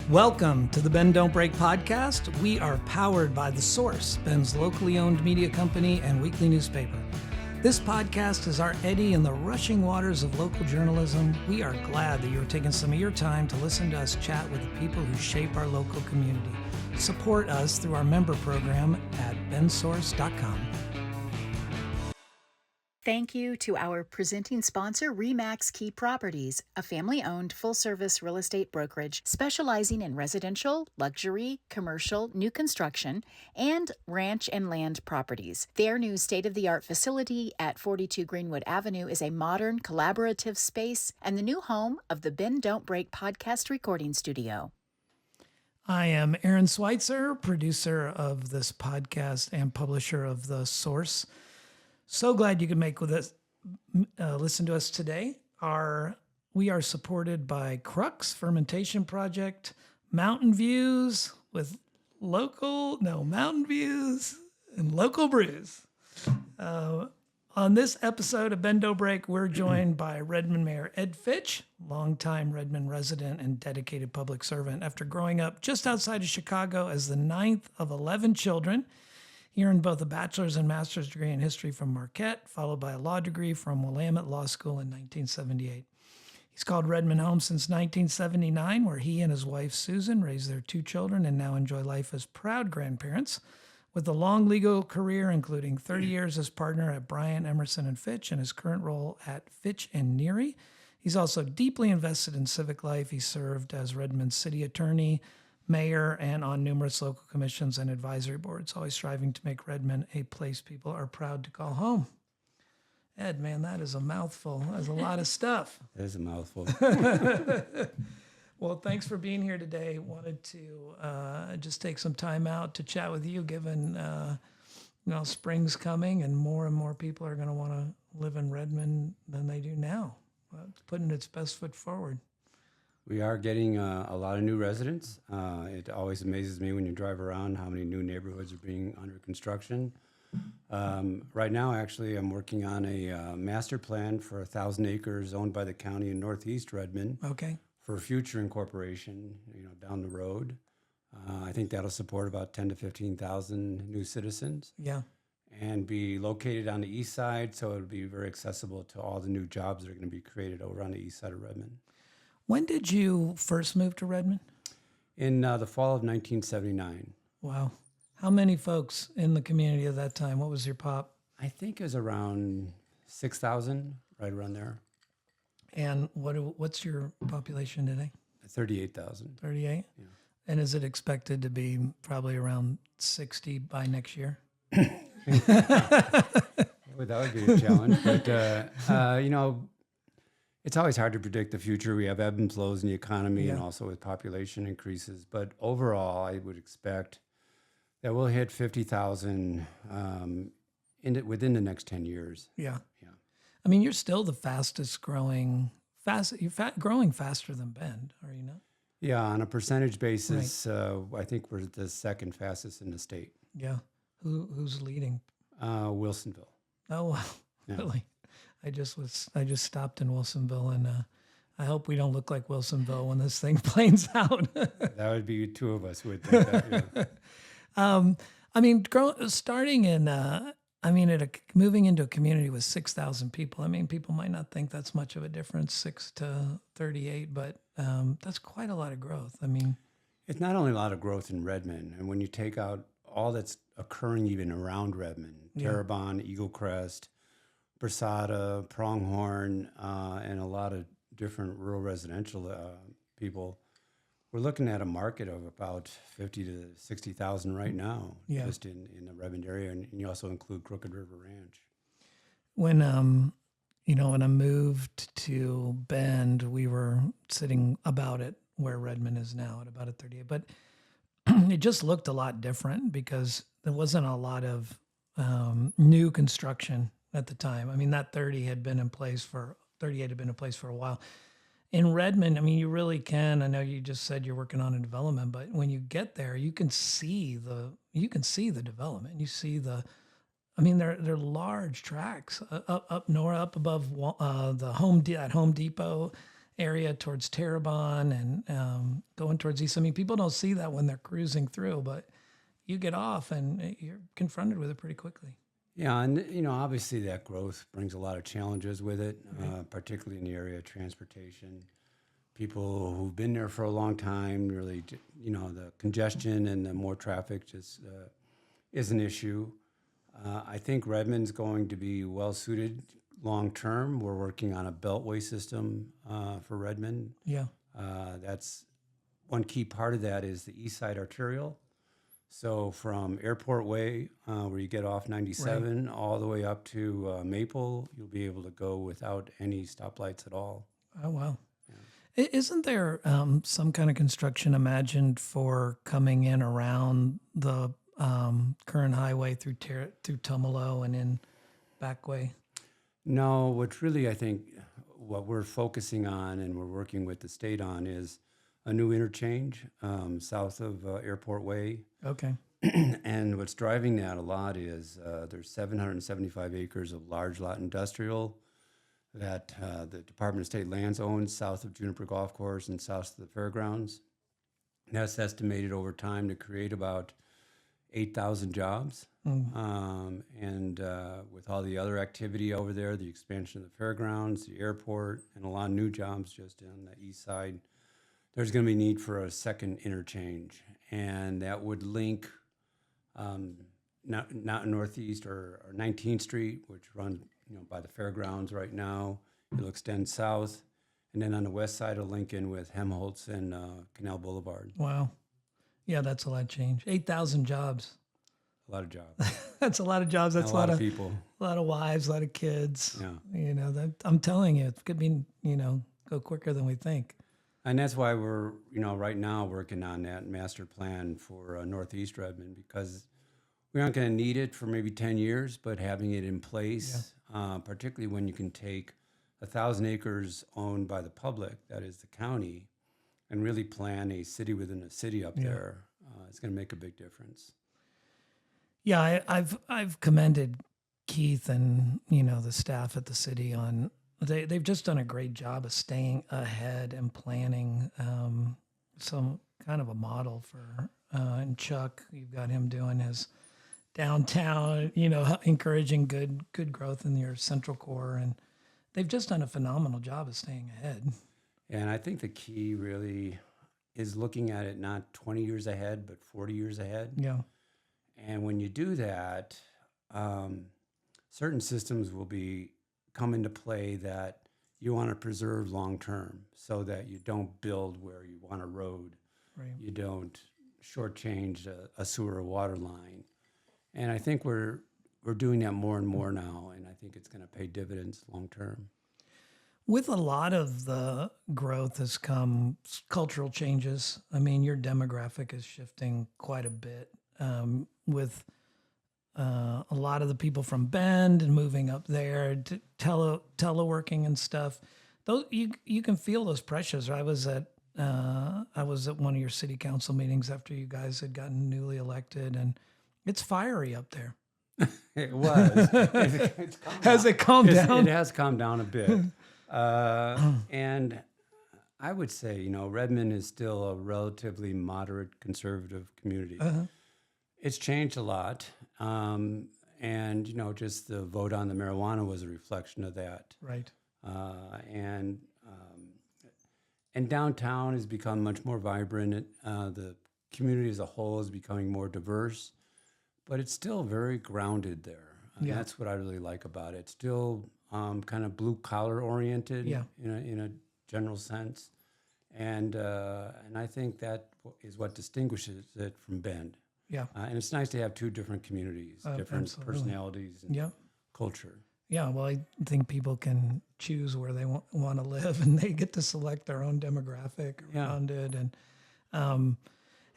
Welcome to the Bend Don't Break podcast. We are powered by The Source, Bend's locally owned media company and weekly newspaper. This podcast is our eddy in the rushing waters of local journalism. We are glad that you're taking some of your time to listen to us chat with the people who shape our local community. Support us through our member program at bensource.com. Thank you to our presenting sponsor, RE/MAX Key Properties, a family-owned full-service real estate brokerage specializing in residential, luxury, commercial, new construction, and ranch and land properties. Their new state-of-the-art facility at 42 Greenwood Avenue is a modern, collaborative space and the new home of the Bend Don't Break podcast recording studio. I am Aaron Schweitzer, producer of this podcast and publisher of The Source. So glad you could make with us, listen to us today. We are supported by Crux Fermentation Project, Mountain Views Mountain Views and local brews. On this episode of Bend Don't Break, we're joined by Redmond Mayor Ed Fitch, longtime Redmond resident and dedicated public servant. After growing up just outside of Chicago as the 9th of 11 children, he earned both a bachelor's and master's degree in history from Marquette, followed by a law degree from Willamette Law School in 1978. He's called Redmond home since 1979, where he and his wife Susan raised their 2 children and now enjoy life as proud grandparents. With a long legal career, including 30 years as partner at Bryant, Emerson, and Fitch, and his current role at Fitch Neary. He's also deeply invested in civic life. He served as Redmond's city attorney, mayor, and on numerous local commissions and advisory boards, always striving to make Redmond a place people are proud to call home. Ed, man, that is a mouthful. That's a lot of stuff. That is a mouthful. Well, thanks for being here today. Wanted to just take some time out to chat with you, given spring's coming and more people are going to want to live in Redmond than they do now. It's putting its best foot forward. We are getting a lot of new residents. It always amazes me when you drive around how many new neighborhoods are being under construction. Right now, actually, I'm working on a master plan for 1,000 acres owned by the county in Northeast Redmond. Okay. For future incorporation, down the road. I think that'll support about 10 to 15,000 new citizens. Yeah. And be located on the east side, so it'll be very accessible to all the new jobs that are going to be created over on the east side of Redmond. When did you first move to Redmond? In the fall of 1979. Wow. How many folks in the community at that time? What was your pop? I think it was around 6,000, right around there. And what's your population today? 38,000. 38? Yeah. And is it expected to be probably around 60 by next year? Well, that would be a challenge. But, it's always hard to predict the future. We have ebbs and flows in the economy and also with population increases. But overall, I would expect that we'll hit 50,000 within the next 10 years. Yeah. Yeah. I mean, you're still the fastest growing, growing faster than Bend, are you not? Yeah, on a percentage basis, I think we're the second fastest in the state. Yeah. Who's leading? Wilsonville. Oh, wow. Yeah. Really? I just stopped in Wilsonville, and I hope we don't look like Wilsonville when this thing planes out. That would be 2 of us who would think that. Yeah. Moving into a community with 6,000 people. I mean, people might not think that's much of a difference, 6 to 38, but that's quite a lot of growth. I mean, It's not only a lot of growth in Redmond, and when you take out all that's occurring even around Redmond, Terrebonne, Eagle Crest, Brasada, Pronghorn, and a lot of different rural residential people, we're looking at a market of about 50 to 60,000 right now, just in the Redmond area, and you also include Crooked River Ranch. when I moved to Bend, we were sitting about it where Redmond is now at about a 38, but it just looked a lot different because there wasn't a lot of new construction at the time. I mean, that 38 had been in place for a while. In Redmond, I mean, you really can. I know you just said you're working on a development, but when you get there, you can see the development. You see they're large tracts up north, up above the Home Depot area towards Terrebonne and going towards east. I mean, people don't see that when they're cruising through, but you get off and you're confronted with it pretty quickly. Yeah, and obviously that growth brings a lot of challenges with it, particularly in the area of transportation. People who've been there for a long time, really, the congestion and the more traffic just is an issue. I think Redmond's going to be well suited long term. We're working on a beltway system for Redmond. Yeah. That's one key part of that is the East Side Arterial. So from Airport Way, where you get off 97, all the way up to Maple, you'll be able to go without any stoplights at all. Oh, wow. Isn't there some kind of construction imagined for coming in around the current highway through Tumalo and in back way? No, what's really, I think, what we're focusing on and we're working with the state on is a new interchange south of Airport Way. Okay. And what's driving that a lot is there's 775 acres of large lot industrial that the Department of State Lands owns south of Juniper Golf Course and south of the fairgrounds. And that's estimated over time to create about 8,000 jobs. And with all the other activity over there, the expansion of the fairgrounds, the airport, and a lot of new jobs just on the east side, there's going to be need for a second interchange. And that would link not Northeast or 19th Street, which runs by the fairgrounds right now. It'll extend south. And then on the west side, it'll link in with Helmholtz and Canal Boulevard. Wow. Yeah, that's a lot of change. 8,000 jobs. A lot of jobs. That's a lot of jobs. That's a lot of people. A lot of wives, a lot of kids. Yeah. I'm telling you, it could be, go quicker than we think. And that's why we're, right now working on that master plan for Northeast Redmond, because we aren't going to need it for maybe 10 years, but having it in place, particularly when you can take 1,000 acres owned by the public, that is the county, and really plan a city within a city up there, it's going to make a big difference. Yeah, I've commended Keith and the staff at the city on they've just done a great job of staying ahead and planning some kind of a model for and Chuck, you've got him doing his downtown, encouraging good growth in your central core, and they've just done a phenomenal job of staying ahead. And I think the key really is looking at it not 20 years ahead, but 40 years ahead. Yeah. And when you do that, certain systems will come into play that you want to preserve long term, so that you don't build where you want a road. Right. You don't shortchange a sewer or water line. And I think we're doing that more and more now, and I think it's going to pay dividends long term. With a lot of the growth has come cultural changes. I mean, your demographic is shifting quite a bit with a lot of the people from Bend and moving up there to teleworking and stuff. Those you can feel those pressures. I was at one of your city council meetings after you guys had gotten newly elected, and it's fiery up there. It was. Has it calmed down? It has calmed down a bit. And I would say, Redmond is still a relatively moderate conservative community. Uh-huh. It's changed a lot. And, just the vote on the marijuana was a reflection of that. Right. And downtown has become much more vibrant. The community as a whole is becoming more diverse, but it's still very grounded there. Yeah. That's what I really like about it. It's still kind of blue collar oriented in a general sense. And I think that is what distinguishes it from Bend. Yeah. And it's nice to have two different communities, different absolutely. personalities and culture. Yeah, well, I think people can choose where they want to live, and they get to select their own demographic around it. And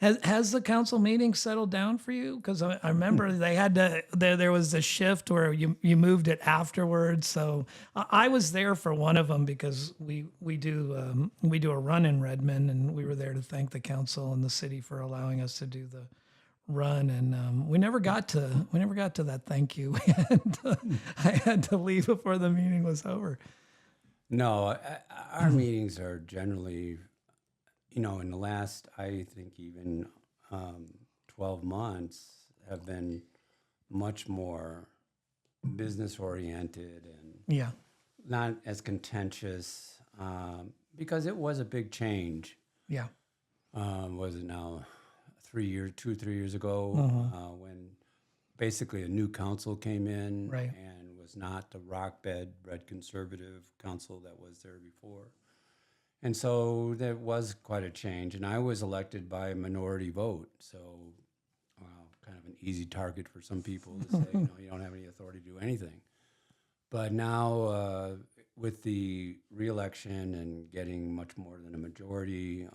has the council meeting settled down for you? Because I remember they had to. There was a shift where you moved it afterwards. So I was there for one of them because we do a run in Redmond, and we were there to thank the council and the city for allowing us to do the run, and we never got to that thank you. I had to leave before the meeting was over. No, our meetings are generally, in the last, I think even 12 months have been much more business oriented and Yeah. not as contentious because it was a big change. Yeah. Was it now 3 years ago when basically a new council came in Right. and was not the red conservative council that was there before. And so there was quite a change. And I was elected by a minority vote. So kind of an easy target for some people to say, you don't have any authority to do anything. But now with the reelection and getting much more than a majority,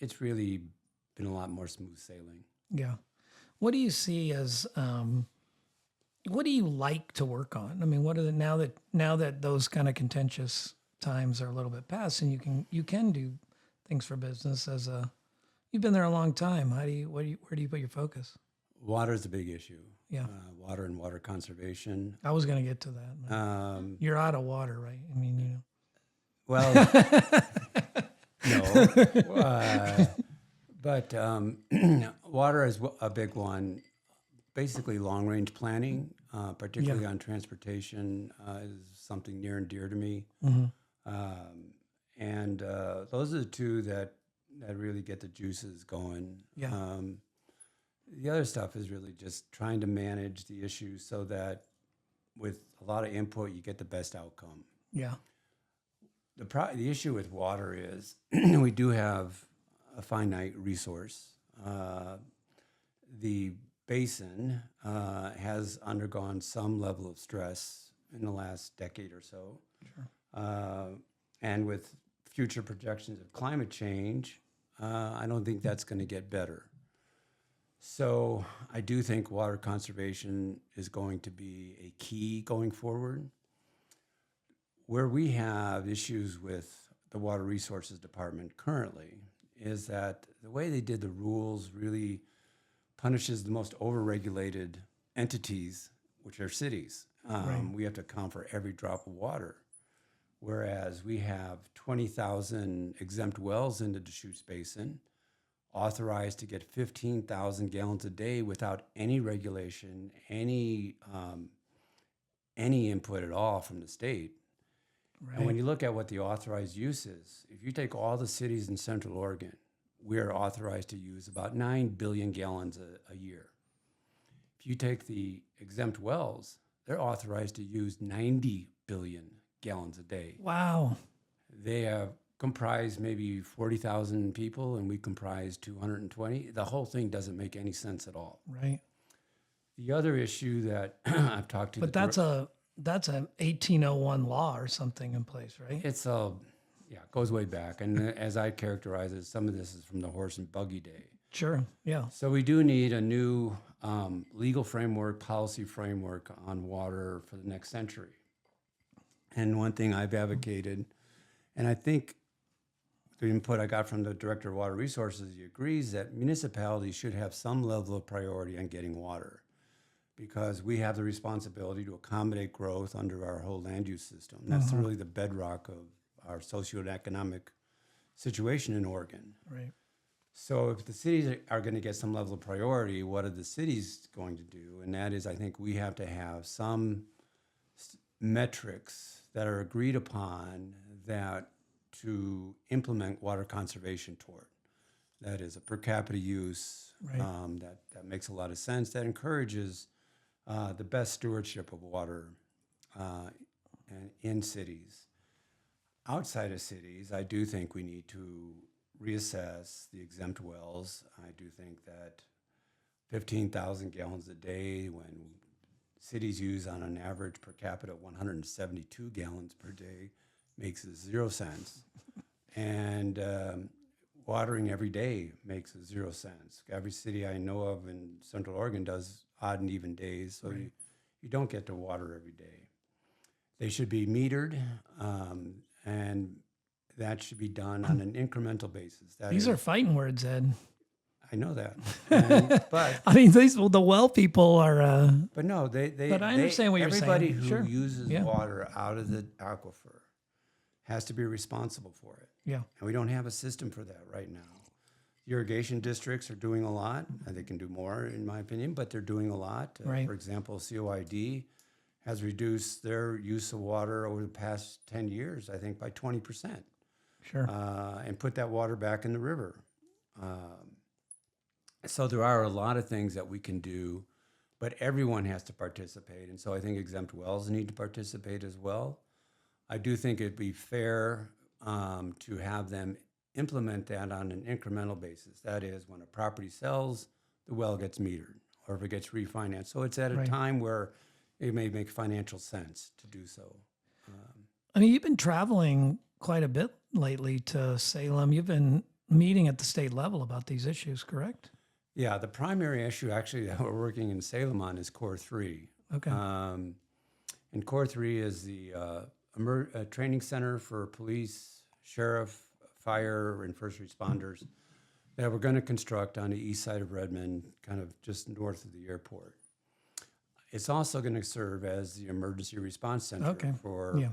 it's really been a lot more smooth sailing. Yeah. What do you see as what do you like to work on? I mean, what are the now that those kind of contentious times are a little bit past, and you can do things for business you've been there a long time. Where do you put your focus? Water is a big issue. Yeah. Water and water conservation. I was going to get to that. You're out of water, right? I mean, Well, no. But water is a big one. Basically, long-range planning, particularly on transportation, is something near and dear to me. And those are the two that really get the juices going. Yeah. The other stuff is really just trying to manage the issues so that with a lot of input, you get the best outcome. Yeah. The issue with water is we do have a finite resource. The basin has undergone some level of stress in the last decade or so. Sure. And with future projections of climate change, I don't think that's going to get better. So I do think water conservation is going to be a key going forward. Where we have issues with the Water Resources Department currently is that the way they did the rules really punishes the most overregulated entities, which are cities. Right. We have to account for every drop of water, whereas we have 20,000 exempt wells in the Deschutes Basin, authorized to get 15,000 gallons a day without any regulation, any input at all from the state. Right. And when you look at what the authorized use is, if you take all the cities in Central Oregon, we are authorized to use about 9 billion gallons a year. If you take the exempt wells, they're authorized to use 90 billion gallons a day. Wow. They have comprise maybe 40,000 people, and we comprise 220. The whole thing doesn't make any sense at all. Right. The other issue that I've talked to, but that's a 1801 law or something in place, right? it goes way back. And as I characterize it, some of this is from the horse and buggy day. Sure. Yeah. So we do need a new legal framework, policy framework on water for the next century. And one thing I've advocated, and I think the input I got from the Director of Water Resources, he agrees that municipalities should have some level of priority on getting water because we have the responsibility to accommodate growth under our whole land use system. That's really the bedrock of our socioeconomic situation in Oregon. Right. So if the cities are going to get some level of priority, what are the cities going to do? And that is, I think we have to have some metrics that are agreed upon that to implement water conservation toward. That is a per capita use Right. that makes a lot of sense, that encourages the best stewardship of water and in cities. Outside of cities, I do think we need to reassess the exempt wells. I do think that 15,000 gallons a day when cities use on an average per capita 172 gallons per day makes 0 sense. And watering every day makes 0 sense. Every city I know of in Central Oregon does odd and even days, so Right. you don't get to water every day. They should be metered, and that should be done on an incremental basis. These are fighting words, Ed. I know that. But I mean, the well people are. But no, they But I understand what you're saying. everybody who Sure. uses Yeah. water out of the aquifer has to be responsible for it. Yeah. And we don't have a system for that right now. Irrigation districts are doing a lot. They can do more, in my opinion, but they're doing a lot. Right. For example, COID has reduced their use of water over the past 10 years, I think, by 20%, Sure. and put that water back in the river. So there are a lot of things that we can do, but everyone has to participate. And so I think exempt wells need to participate as well. I do think it'd be fair to have them implement that on an incremental basis. That is, when a property sells, the well gets metered, or if it gets refinanced. So it's at a Right. time where it may make financial sense to do so. I mean, you've been traveling quite a bit lately to Salem. You've been meeting at the state level about these issues, correct? Yeah, the primary issue actually that we're working in Salem on is Core 3. Okay. And Core 3 is the training center for police, sheriff, fire, and first responders that we're going to construct on the east side of Redmond, kind of just north of the airport. It's also going to serve as the emergency response center for Yeah.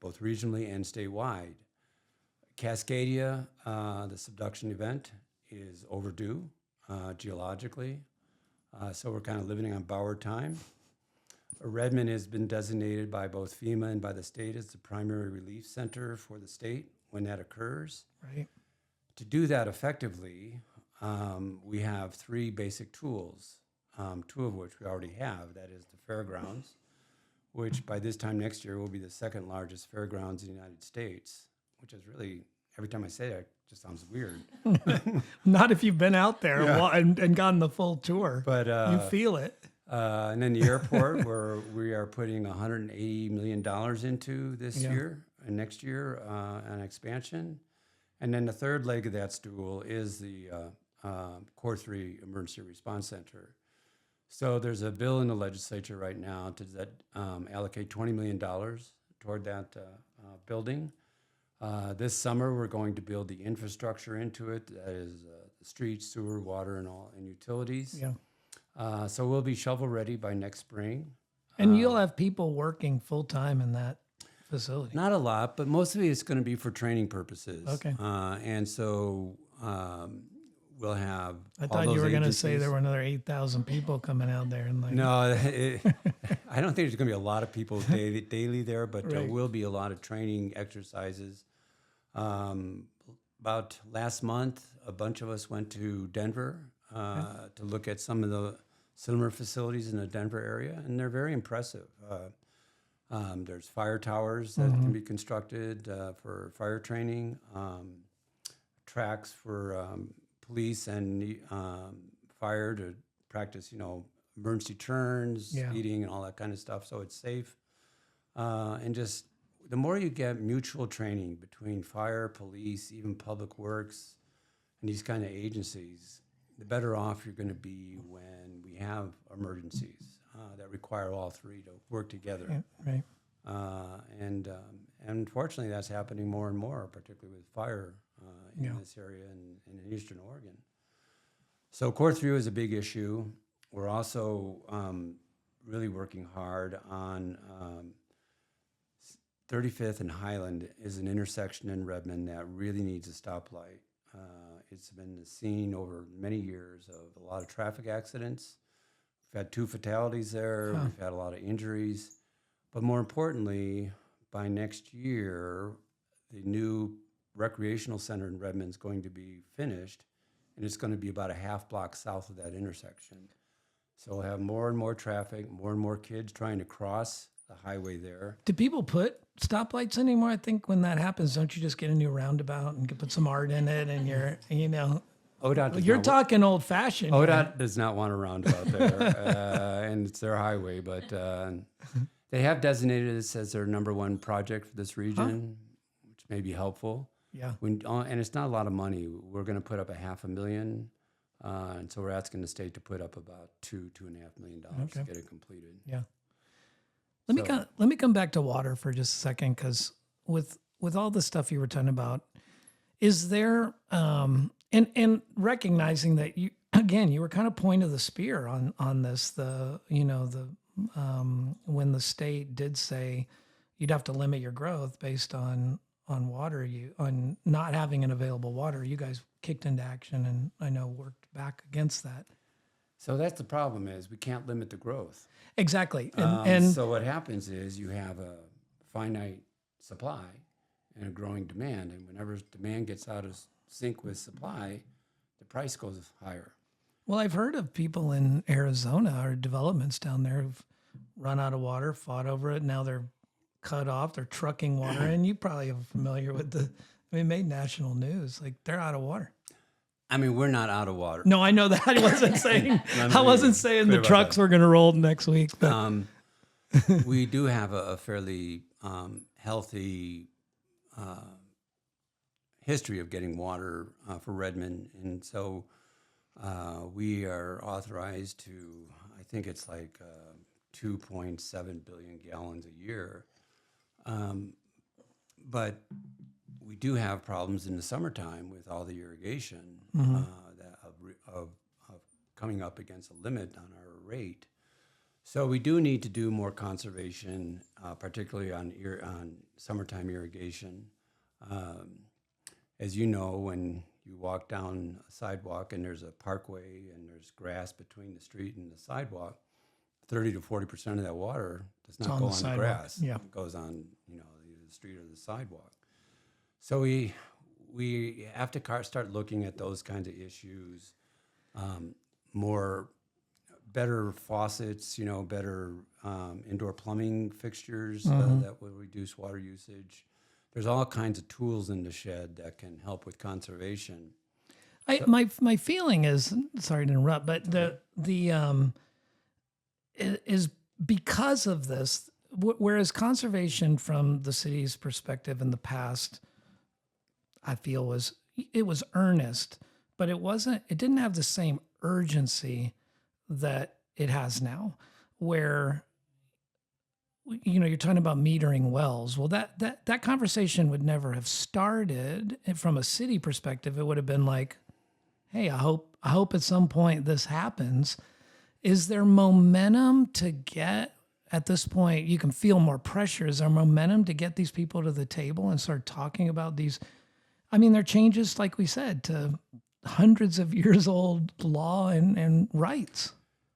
both regionally and statewide. Cascadia, the subduction event, is overdue geologically, so we're kind of living on borrowed time. Redmond has been designated by both FEMA and by the state as the primary relief center for the state when that occurs. Right. To do that effectively, we have three basic tools, two of which we already have. That is the fairgrounds, which by this time next year will be the second largest fairgrounds in the United States, which is really, every time I say that, it just sounds weird. Not if you've been out there and gotten the full tour. But you feel it. And then the airport, where we are putting $180 million into this year and next year on expansion. And then the third leg of that stool is the Core 3 Emergency Response Center. So there's a bill in the legislature right now to allocate $20 million toward that building. This summer, we're going to build the infrastructure into it. That is the streets, sewer, water, and utilities. Yeah. So we'll be shovel ready by next spring. And you'll have people working full time in that facility. Not a lot, but mostly it's going to be for training purposes. Okay. And so we'll have. I all thought you those were going to say agencies. there were another 8,000 people coming out there and like. No, I don't think there's going to be a lot of people daily there, but there Right. will be a lot of training exercises. About last month, a bunch of us went to Denver to look at some of the similar facilities in the Denver area, and they're very impressive. There's fire towers that can be constructed for fire training, tracks for police and fire to practice, emergency turns, speeding, and all that kind of stuff. So it's safe. And just the more you get mutual training between fire, police, even public works, and these kind of agencies, the better off you're going to be when we have emergencies that require all three to work together. Yeah, right. And unfortunately, that's happening more and more, particularly with fire in this area and in Eastern Oregon. So Core 3 is a big issue. We're also really working hard on 35th and Highland is an intersection in Redmond that really needs a stoplight. It's been the scene over many years of a lot of traffic accidents. We've had 2 fatalities there. We've had a lot of injuries. But more importantly, by next year, the new recreational center in Redmond is going to be finished, and it's going to be about a half block south of that intersection. So we'll have more and more traffic, more and more kids trying to cross the highway there. Do people put stoplights anymore? I think when that happens, don't you just get a new roundabout and put some art in it, and ODOT does you're not talking old fashioned. ODOT does not want a roundabout there, and it's their highway, but they have designated this as their number one project for this region, which may be helpful. Yeah. And it's not a lot of money. We're going to put up $500,000, and so we're asking the state to put up about $2.5 million to get it completed. Yeah. Let me come back to water for just a second, because with all the stuff you were talking about, is there and recognizing that you were kind of point of the spear on this, when the state did say, you'd have to limit your growth based on water, on not having an available water. You guys kicked into action, and I know worked back against that. So that's the problem, is we can't limit the growth. Exactly. And So what happens is you have a finite supply and a growing demand. And whenever demand gets out of sync with supply, the price goes higher. well, I've heard of people in Arizona or developments down there who've run out of water, fought over it. Now they're cut off. They're trucking water in. You probably are familiar with it made national news. Like, they're out of water. I mean, we're not out of water. No, I know that. I wasn't saying I wasn't saying clear the about trucks that. were going to roll next week. But We do have a fairly healthy history of getting water for Redmond, and so we are authorized to, I think it's like 2.7 billion gallons a year. But we do have problems in the summertime with all the irrigation of coming up against a limit on our rate. So we do need to do more conservation, particularly on summertime irrigation. As you know, when you walk down a sidewalk and there's a parkway and there's grass between the street and the sidewalk, 30 to 40% of that water does not go on the grass. Yeah. It goes on, either the street or the sidewalk. So we have to start looking at those kinds of issues, better faucets, better indoor plumbing fixtures that will reduce water usage. There's all kinds of tools in the shed that can help with conservation. My feeling is, sorry to interrupt, but is because of this. Whereas conservation from the city's perspective in the past, I feel was earnest, but it didn't have the same urgency that it has now, where you're talking about metering wells. Well, that conversation would never have started from a city perspective. It would have been like, hey, I hope at some point this happens. Is there momentum to get, at this point, you can feel more pressure. Is there momentum to get these people to the table and start talking about these? I mean, they're changes, like we said, to hundreds of years old law and rights.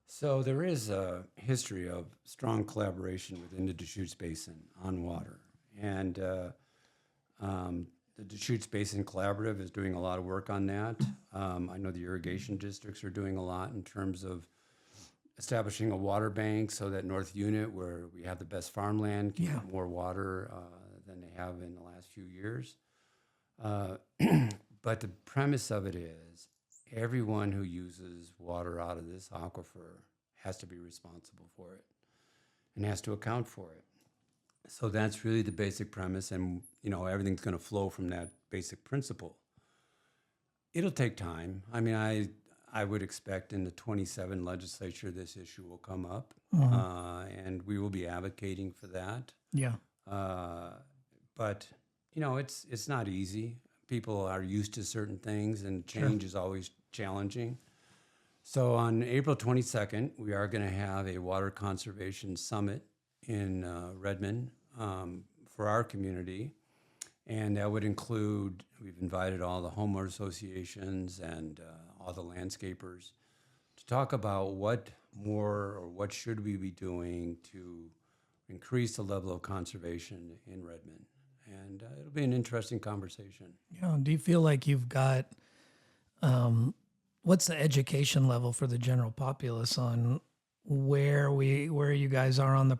So there is a history of strong collaboration within the Deschutes Basin on water. And the Deschutes Basin Collaborative is doing a lot of work on that. I know the irrigation districts are doing a lot in terms of establishing a water bank so that North Unit, where we have the best farmland, can get more water than they have in the last few years. But the premise of it is everyone who uses water out of this aquifer has to be responsible for it and has to account for it. So that's really the basic premise, and everything's going to flow from that basic principle. It'll take time. I mean, I would expect in the 27 legislature this issue will come up, and we will be advocating for that. Yeah. But it's not easy. People are used to certain things, and change is always challenging. So on April 22nd, we are going to have a water conservation summit in Redmond for our community. And that would include, we've invited all the homeowner associations and all the landscapers to talk about what more or what should we be doing to increase the level of conservation in Redmond. And it'll be an interesting conversation. Yeah. Do you feel like you've got, what's the education level for the general populace on where you guys are on the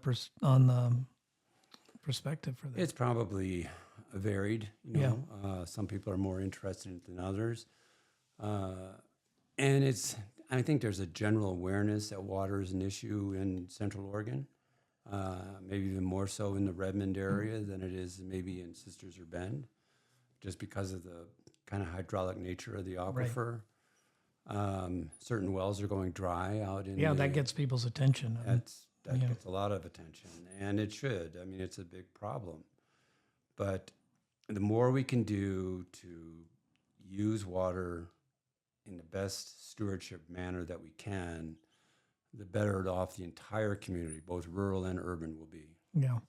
perspective for that? It's probably varied. Some people are more interested than others, and I think there's a general awareness that water is an issue in Central Oregon. Maybe even more so in the Redmond area than it is maybe in Sisters or Bend, just because of the kind of hydraulic nature of the aquifer. Right. Certain wells are going dry out in that gets people's attention. That gets a lot of attention, and it should. I mean, it's a big problem. But the more we can do to use water in the best stewardship manner that we can, the better off the entire community, both rural and urban, will be. Yeah.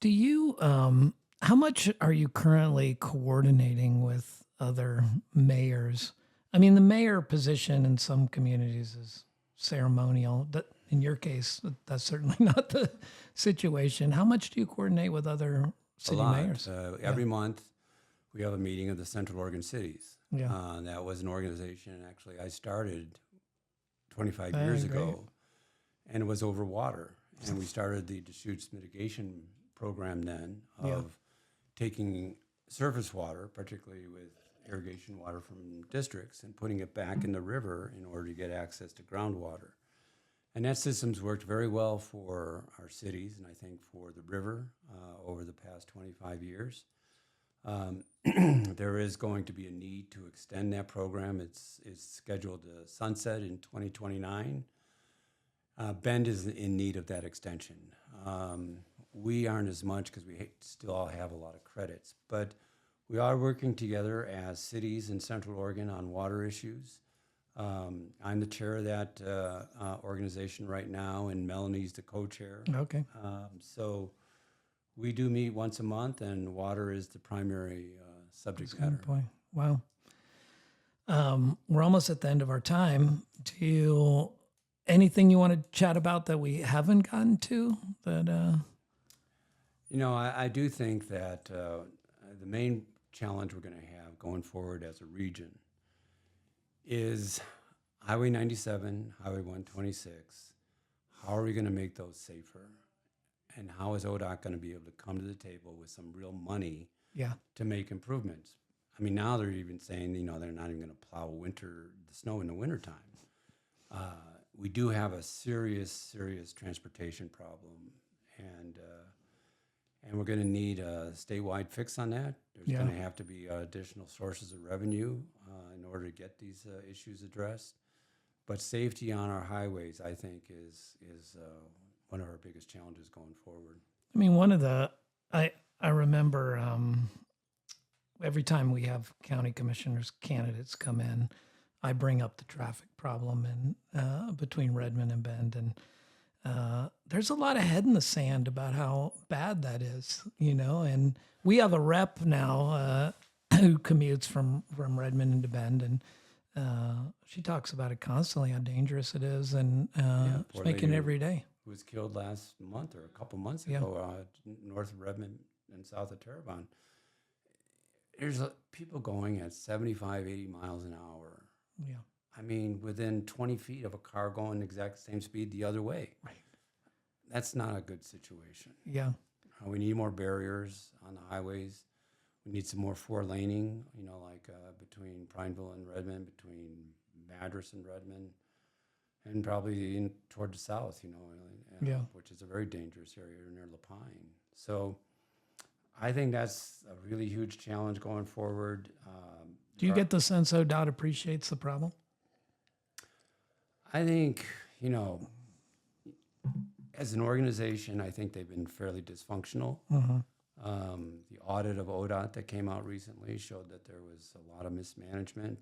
Do you, how much are you currently coordinating with other mayors? I mean, the mayor position in some communities is ceremonial. That in your case, that's certainly not the situation. How much do you coordinate with other A city lot. mayors? Every month, we have a meeting of the Central Oregon cities. Yeah. That was an organization, actually, I started 25 Ah, years great. ago, and it was over water. And we started the Deschutes mitigation program then of taking surface water, particularly with irrigation water from districts, and putting it back in the river in order to get access to groundwater. And that system's worked very well for our cities, and I think for the river over the past 25 years. There is going to be a need to extend that program. It's scheduled to sunset in 2029. Bend is in need of that extension. We aren't as much because we still all have a lot of credits, but we are working together as cities in Central Oregon on water issues. I'm the chair of that organization right now, and Melanie's the co-chair. Okay. So we do meet once a month, and water is the primary subject That's a matter. good point. Wow. We're almost at the end of our time. Do you, anything you want to chat about that we haven't gotten to that, I do think that the main challenge we're going to have going forward as a region is Highway 97, Highway 126. How are we going to make those safer? And how is ODOT going to be able to come to the table with some real money yeah. to make improvements? I mean, now they're even saying, they're not even going to plow the snow in the wintertime. We do have a serious transportation problem, and we're going to need a statewide fix on that. There's Yeah. going to have to be additional sources of revenue in order to get these issues addressed. But safety on our highways, I think, is one of our biggest challenges going forward. I mean, one of the, I remember every time we have county commissioners candidates come in, I bring up the traffic problem in between Redmond and Bend, and there's a lot of head in the sand about how bad that is, and we have a rep now who commutes from Redmond into Bend, and she talks about it constantly, how dangerous it is, and she's poor making it lady every day. Who was killed last month or a couple months Yeah. ago north of Redmond and south of Terrebonne. There's people going at 75, 80 miles an hour. Yeah, I mean, within 20 feet of a car going the exact same speed the other way. right. That's not a good situation. Yeah, We need more barriers on the highways. We need some more four laning, like between Prineville and Redmond, between Madras and Redmond, and probably toward the south, Yeah. which is a very dangerous area near Lapine. So I think that's a really huge challenge going forward. do you get the sense ODOT appreciates the problem? I think, as an organization, I think they've been fairly dysfunctional. The audit of ODOT that came out recently showed that there was a lot of mismanagement,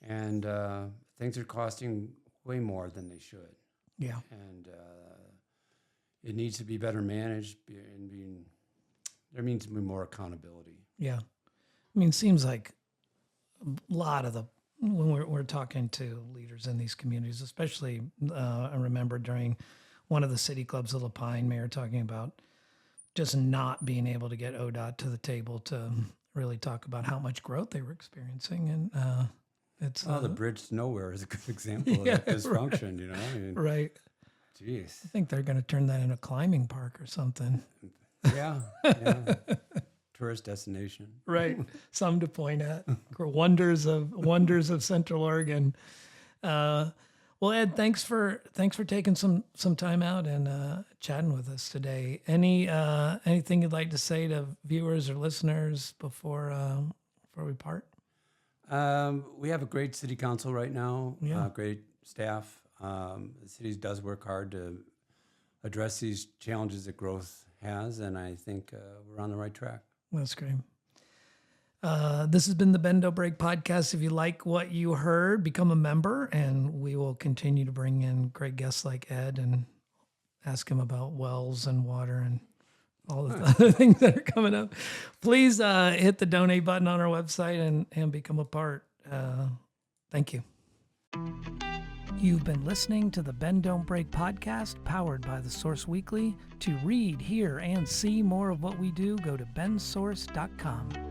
and things are costing way more than they should. Yeah, And it needs to be better managed, and there needs to be more accountability. yeah. I mean, it seems like a lot of when we're talking to leaders in these communities, especially I remember during one of the city clubs of Lapine, Mayor talking about just not being able to get ODOT to the table to really talk about how much growth they were experiencing, and it's The bridge to nowhere is a good example of Yeah, that dysfunction. I mean, right. geez. I think they're going to turn that into a climbing park or something. Yeah. Tourist destination. Right. Some to point at. Wonders of Central Oregon. Well, Ed, thanks for taking some time out and chatting with us today. Anything you'd like to say to viewers or listeners before we part? We have a great city council right now. Yeah. Great staff. The city does work hard to address these challenges that growth has, and I think we're on the right track. That's great. This has been the Bend Don't Break podcast. If you like what you heard, become a member, and we will continue to bring in great guests like Ed and ask him about wells and water and all the other things that are coming up, please hit the donate button on our website and become a part. Thank you. You've been listening to the Bend Don't Break podcast, powered by The Source Weekly. To read, hear, and see more of what we do, go to bensource.com.